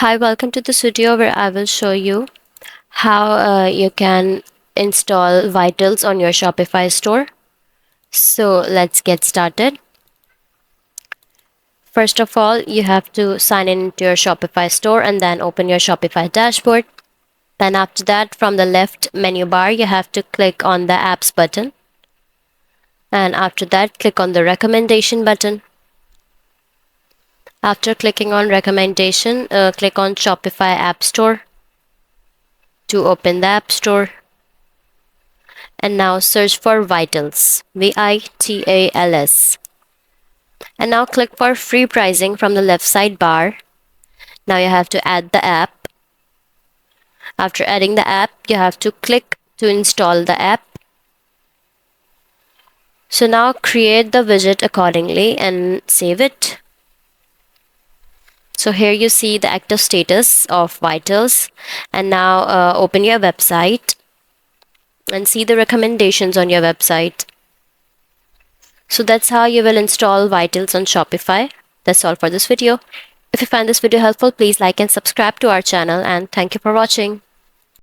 Hi, welcome to this video where I will show you how you can install Vitals on your Shopify store. So let's get started. First of all, you have to sign in to your Shopify store and then open your Shopify dashboard. Then after that, from the left menu bar, you have to click on the apps button. And after that, click on the recommendation button. After clicking on recommendation, click on Shopify App Store to open the App Store. And now search for Vitals, Vitals. And now click for free pricing from the left side bar. Now you have to add the app. After adding the app, you have to click to install the app. So now create the widget accordingly and save it. So here you see the active status of Vitals. And now open your website and see the recommendations on your website. So that's how you will install Vitals on Shopify. That's all for this video. If you find this video helpful, please like and subscribe to our channel, and thank you for watching.